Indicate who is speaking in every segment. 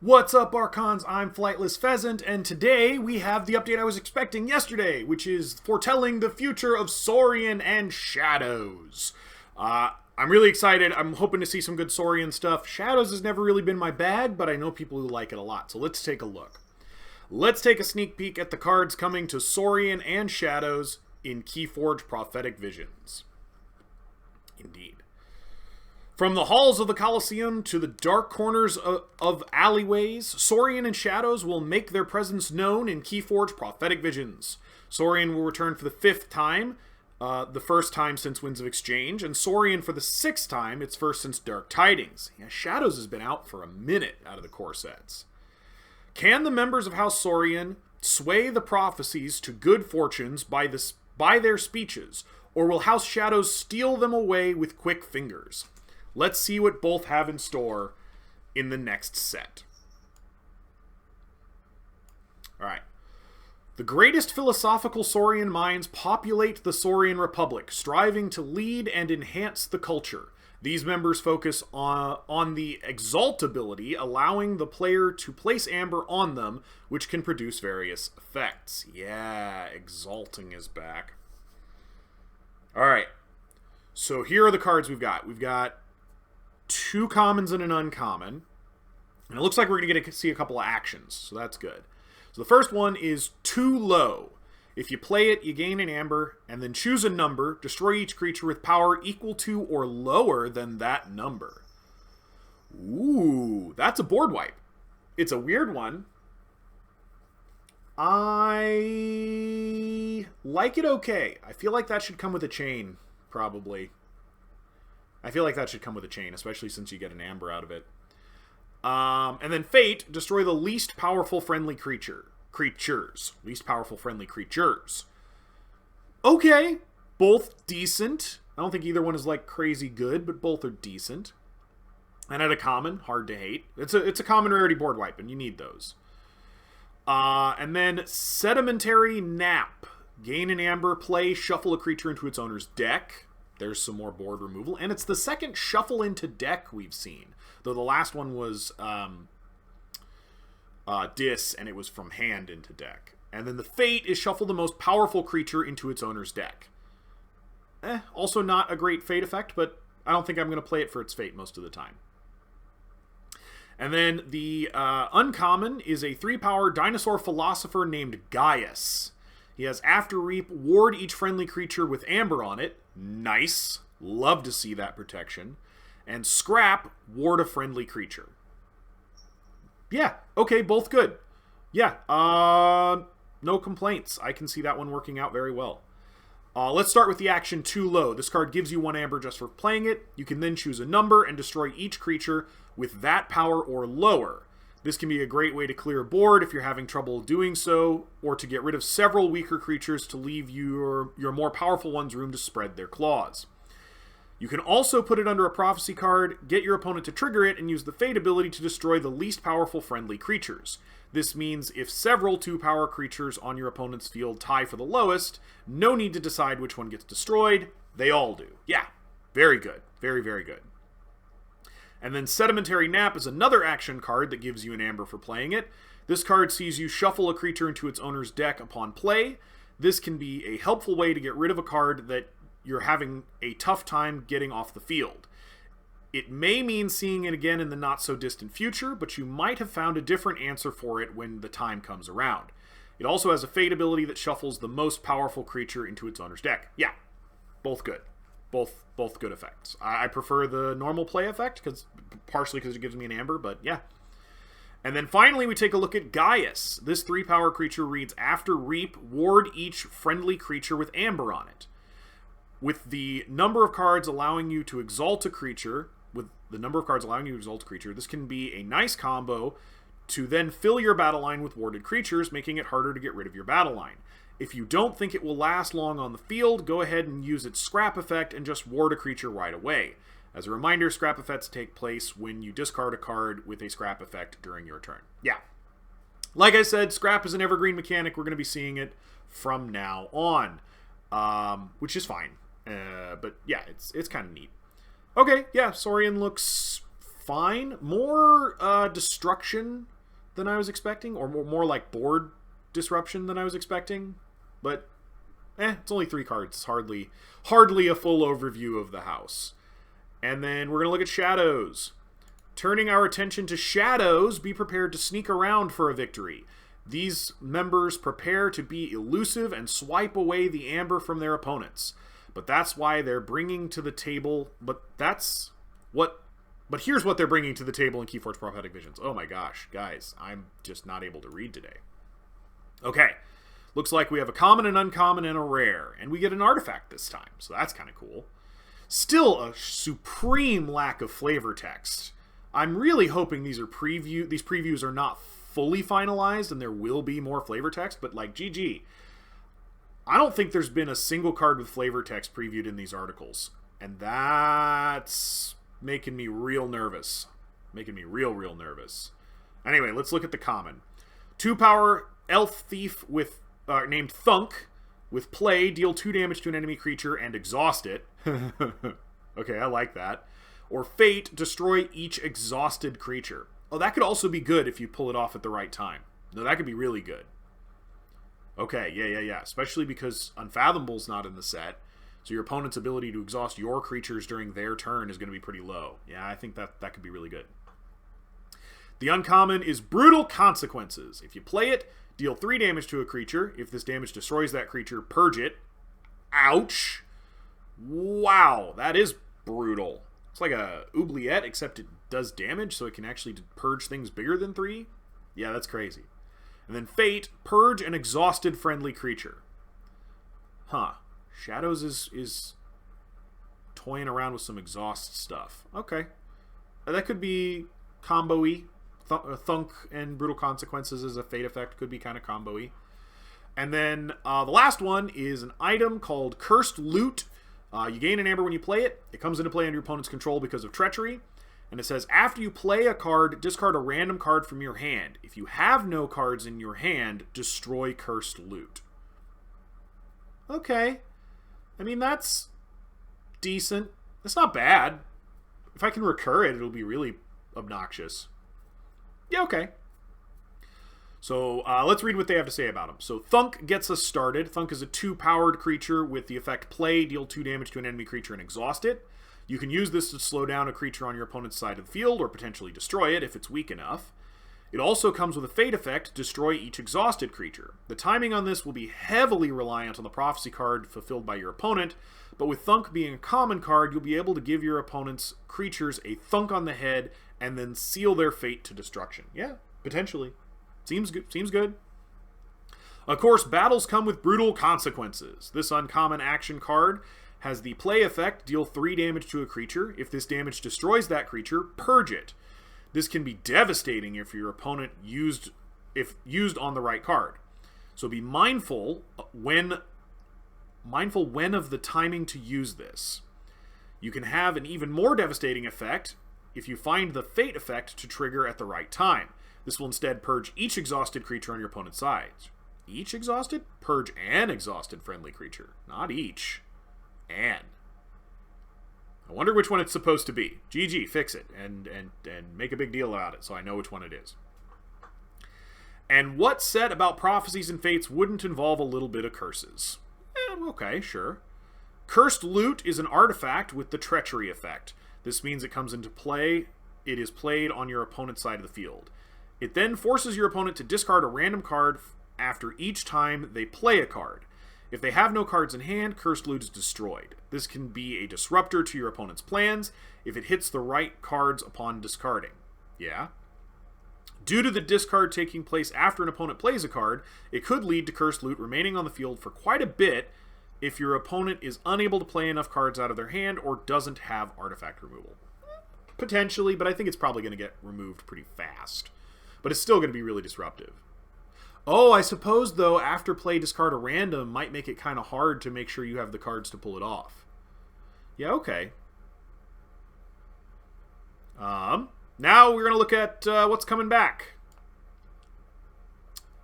Speaker 1: What's up, Archons? I'm Flightless Pheasant, and today we have the update I was expecting yesterday, which is foretelling the future of Saurian and Shadows. I'm really excited. I'm hoping to see some good Saurian stuff. Shadows has never really been my bag, but I know people who like it a lot, so let's take a look. Let's take a sneak peek at the cards coming to Saurian and Shadows in Keyforge Prophetic Visions. Indeed. From the halls of the Colosseum to the dark corners of alleyways, Saurian and Shadows will make their presence known in Keyforge Prophetic Visions. Saurian will return for the 5th time, the first time since Winds of Exchange, and Saurian for the 6th time, its first since Dark Tidings. Yeah, Shadows has been out for a minute out of the core sets. Can the members of House Saurian sway the prophecies to good fortunes by their speeches, or will House Shadows steal them away with quick fingers? Let's see what both have in store in the next set. Alright. The greatest philosophical Saurian minds populate the Saurian Republic, striving to lead and enhance the culture. These members focus on the Exalt ability, allowing the player to place Amber on them, which can produce various effects. Yeah, Exalting is back. Alright. So here are the cards we've got. We've got 2 commons and an uncommon. And it looks like we're going to get to see a couple of actions, so that's good. So the first one is Too Low. If you play it, you gain an amber, and then choose a number. Destroy each creature with power equal to or lower than that number. Ooh, that's a board wipe. It's a weird one. I like it okay. I feel like that should come with a chain, probably. I feel like that should come with a chain, especially since you get an amber out of it. And then Fate, destroy the least powerful friendly creatures. Least powerful friendly creatures. Okay, both decent. I don't think either one is like crazy good, but both are decent. And at a common, hard to hate. It's a common rarity board wipe, and you need those. And then Sedimentary Nap. Gain an amber, play, shuffle a creature into its owner's deck. There's some more board removal. And it's the second shuffle into deck we've seen. Though the last one was Dis, and it was from hand into deck. And then the Fate is shuffle the most powerful creature into its owner's deck. Also not a great Fate effect, but I don't think I'm going to play it for its Fate most of the time. And then the uncommon is a 3-power dinosaur philosopher named Gaius. He has After Reap, ward each friendly creature with amber on it. Nice. Love to see that protection. And Scrap, ward a friendly creature. Yeah, okay, both good. Yeah, no complaints. I can see that one working out very well. Let's start with the action Too Low. This card gives you 1 amber just for playing it. You can then choose a number and destroy each creature with that power or lower. This can be a great way to clear a board if you're having trouble doing so, or to get rid of several weaker creatures to leave your more powerful ones room to spread their claws. You can also put it under a prophecy card, get your opponent to trigger it, and use the Fate ability to destroy the least powerful friendly creatures. This means if several 2-power creatures on your opponent's field tie for the lowest, no need to decide which one gets destroyed. They all do. Yeah, very good. Very, very good. And then Sedimentary Nap is another action card that gives you an amber for playing it. This card sees you shuffle a creature into its owner's deck upon play. This can be a helpful way to get rid of a card that you're having a tough time getting off the field. It may mean seeing it again in the not-so-distant future, but you might have found a different answer for it when the time comes around. It also has a Fate ability that shuffles the most powerful creature into its owner's deck. Yeah, both good. Both good effects. I prefer the normal play effect, partially because it gives me an amber, but yeah. And then finally we take a look at Gaius. This 3-power creature reads After Reap, ward each friendly creature with amber on it. With the number of cards allowing you to exalt a creature, this can be a nice combo to then fill your battle line with warded creatures, making it harder to get rid of your battle line. If you don't think it will last long on the field, go ahead and use its Scrap effect and just ward a creature right away. As a reminder, Scrap effects take place when you discard a card with a Scrap effect during your turn. Yeah. Like I said, Scrap is an evergreen mechanic. We're going to be seeing it from now on, which is fine. But yeah, it's kind of neat. Okay, yeah, Saurian looks fine. More destruction than I was expecting, or more like board disruption than I was expecting. But, it's only 3 cards. It's hardly a full overview of the house. And then we're going to look at Shadows. Turning our attention to Shadows, be prepared to sneak around for a victory. These members prepare to be elusive and swipe away the amber from their opponents. But that's why they're bringing to the table... But here's what they're bringing to the table in Keyforge Prophetic Visions. Oh my gosh, guys, I'm just not able to read today. Okay, looks like we have a common, an uncommon, and a rare. And we get an artifact this time, so that's kind of cool. Still a supreme lack of flavor text. I'm really hoping these previews are not fully finalized and there will be more flavor text, but like, GG. I don't think there's been a single card with flavor text previewed in these articles. And that's making me real nervous. Making me real nervous. Anyway, let's look at the common. 2-power elf thief with named Thunk with play, deal 2 damage to an enemy creature and exhaust it. Okay, I like that. Or fate, destroy each exhausted creature. Oh, that could also be good if you pull it off at the right time. No, that could be really good. Okay, yeah. Especially because Unfathomable's not in the set. So your opponent's ability to exhaust your creatures during their turn is going to be pretty low. Yeah, I think that could be really good. The uncommon is Brutal Consequences. If you play it, deal 3 damage to a creature. If this damage destroys that creature, purge it. Ouch. Wow, that is brutal. It's like a oubliette, except it does damage, so it can actually purge things bigger than 3. Yeah, that's crazy. And then Fate, purge an exhausted friendly creature. Huh. Shadows is toying around with some exhaust stuff. Okay. That could be combo-y. Thunk and Brutal Consequences as a Fate effect could be kind of combo-y. And then the last one is an item called Cursed Loot. You gain an amber when you play it. It comes into play under your opponent's control because of treachery. And it says, after you play a card, discard a random card from your hand. If you have no cards in your hand, destroy Cursed Loot. Okay. I mean, that's decent. It's not bad. If I can recur it, it'll be really obnoxious. Yeah, okay. So let's read what they have to say about him. So Thunk gets us started. Thunk is a 2-powered creature with the effect play, deal 2 damage to an enemy creature and exhaust it. You can use this to slow down a creature on your opponent's side of the field or potentially destroy it if it's weak enough. It also comes with a fate effect, destroy each exhausted creature. The timing on this will be heavily reliant on the prophecy card fulfilled by your opponent, but with Thunk being a common card, you'll be able to give your opponent's creatures a thunk on the head and then seal their fate to destruction. Yeah, potentially. Seems good. Of course, battles come with brutal consequences. This uncommon action card has the play effect, deal 3 damage to a creature. If this damage destroys that creature, purge it. This can be devastating if your opponent used on the right card. So be mindful when of the timing to use this. You can have an even more devastating effect if you find the fate effect to trigger at the right time. This will instead purge each exhausted creature on your opponent's side. Each exhausted? Purge an exhausted friendly creature. Not each. An. I wonder which one it's supposed to be. GG, fix it. And make a big deal about it so I know which one it is. And what's said about prophecies and fates wouldn't involve a little bit of curses? Okay, sure. Cursed Loot is an artifact with the treachery effect. This means it comes into play. It is played on your opponent's side of the field. It then forces your opponent to discard a random card after each time they play a card. If they have no cards in hand, Cursed Loot is destroyed. This can be a disruptor to your opponent's plans if it hits the right cards upon discarding. Yeah. Due to the discard taking place after an opponent plays a card, it could lead to Cursed Loot remaining on the field for quite a bit if your opponent is unable to play enough cards out of their hand or doesn't have artifact removal. Potentially, but I think it's probably going to get removed pretty fast. But it's still going to be really disruptive. Oh, I suppose, though, after play discard a random might make it kind of hard to make sure you have the cards to pull it off. Yeah, okay. Now we're going to look at what's coming back.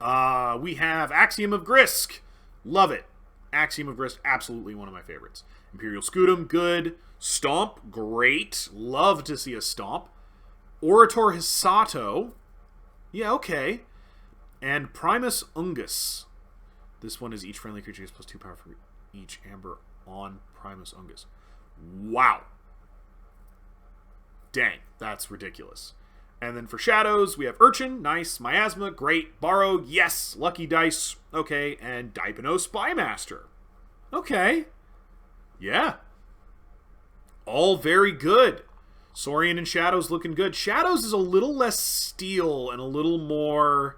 Speaker 1: We have Axiom of Grisk. Love it. Axiom of Grisk, absolutely one of my favorites. Imperial Scutum, good. Stomp, great. Love to see a Stomp. Orator Hisato. Yeah, okay. And Primus Ungus. This one is each friendly creature gets +2 power for each amber on Primus Ungus. Wow. Dang, that's ridiculous. And then for Shadows, we have Urchin, nice. Miasma, great. Borrowed, yes. Lucky Dice, okay. And Dipeno Spymaster. Okay. Yeah. All very good. Saurian and Shadows looking good. Shadows is a little less steel and a little more,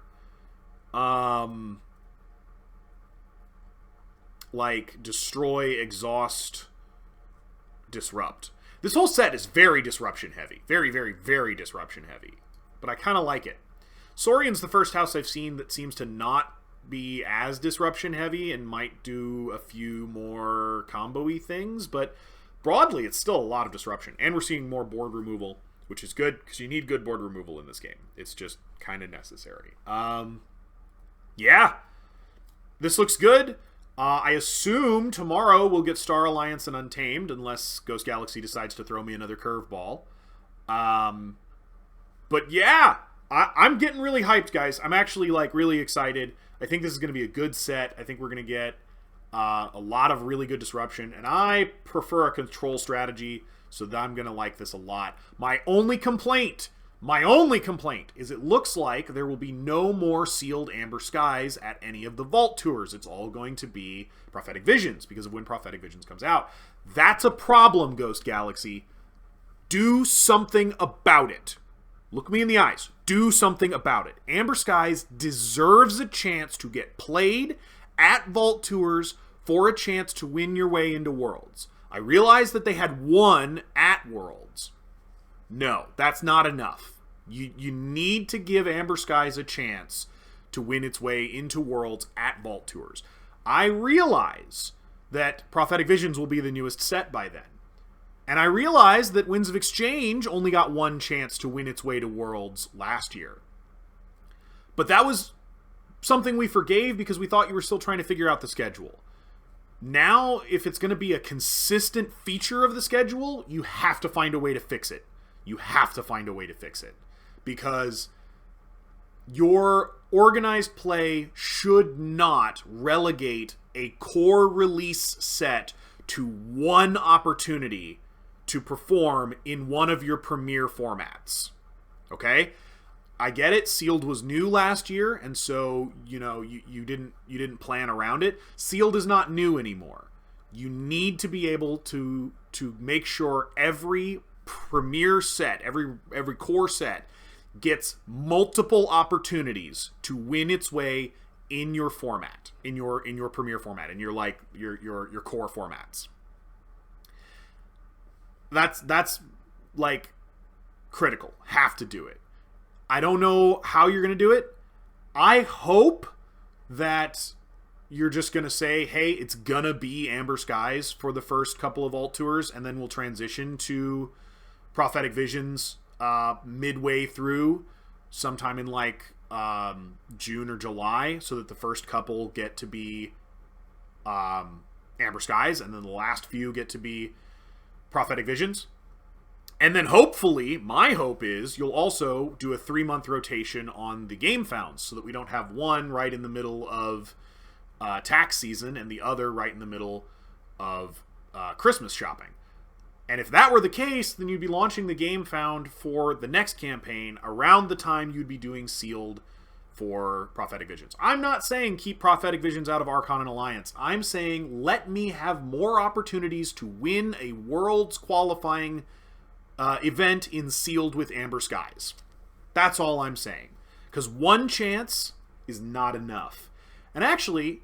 Speaker 1: like, destroy, exhaust, disrupt. This whole set is very disruption heavy. Very, very, very disruption heavy. But I kind of like it. Saurian's the first house I've seen that seems to not be as disruption heavy and might do a few more combo-y things, but broadly it's still a lot of disruption. And we're seeing more board removal, which is good because you need good board removal in this game. It's just kind of necessary. Yeah. This looks good. I assume tomorrow we'll get Star Alliance and Untamed, unless Ghost Galaxy decides to throw me another curveball. But yeah, I'm getting really hyped, guys. I'm actually like really excited. I think this is going to be a good set. I think we're going to get a lot of really good disruption, and I prefer a control strategy, so that I'm going to like this a lot. My only complaint is it looks like there will be no more sealed Amber Skies at any of the Vault Tours. It's all going to be Prophetic Visions because of when Prophetic Visions comes out. That's a problem, Ghost Galaxy. Do something about it. Look me in the eyes. Do something about it. Amber Skies deserves a chance to get played at Vault Tours for a chance to win your way into Worlds. I realize that they had one at Worlds. No, that's not enough. You need to give Amber Skies a chance to win its way into Worlds at Vault Tours. I realize that Prophetic Visions will be the newest set by then. And I realize that Winds of Exchange only got one chance to win its way to Worlds last year. But that was something we forgave because we thought you were still trying to figure out the schedule. Now, if it's going to be a consistent feature of the schedule, you have to find a way to fix it. You have to find a way to fix it. Because your organized play should not relegate a core release set to one opportunity to perform in one of your premier formats. Okay? I get it. Sealed was new last year, and so, you know, you didn't plan around it. Sealed is not new anymore. You need to be able to make sure every premier set, every core set gets multiple opportunities to win its way in your format, in your premier format, in your core formats. That's like critical. Have to do it. I don't know how you're going to do it. I hope that you're just going to say, hey, it's going to be Amber Skies for the first couple of Vault Tours, and then we'll transition to Prophetic Visions midway through, sometime in like June or July, so that the first couple get to be Amber Skies, and then the last few get to be Prophetic Visions. And then hopefully, my hope is, you'll also do a 3-month rotation on the Game Founds, so that we don't have one right in the middle of tax season and the other right in the middle of Christmas shopping. And if that were the case, then you'd be launching the Game Found for the next campaign around the time you'd be doing Sealed for Prophetic Visions. I'm not saying keep Prophetic Visions out of Archon and Alliance. I'm saying let me have more opportunities to win a Worlds qualifying event in Sealed with Amber Skies. That's all I'm saying. Because one chance is not enough. And actually,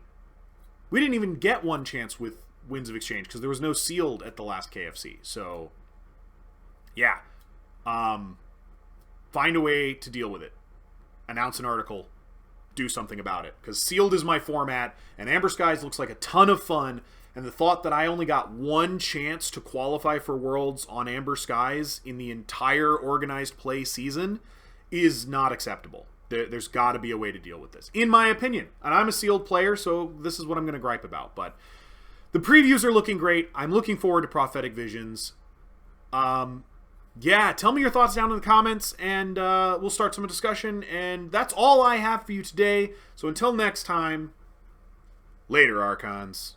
Speaker 1: we didn't even get one chance with Winds of Exchange because there was no Sealed at the last KFC. So, yeah. Find a way to deal with it. Announce an article. Do something about it. Because Sealed is my format, and Amber Skies looks like a ton of fun. And the thought that I only got one chance to qualify for Worlds on Amber Skies in the entire organized play season is not acceptable. There's got to be a way to deal with this, in my opinion. And I'm a Sealed player, so this is what I'm going to gripe about. But the previews are looking great. I'm looking forward to Prophetic Visions. yeah, tell me your thoughts down in the comments, and we'll start some discussion. And that's all I have for you today. So until next time, later, Archons.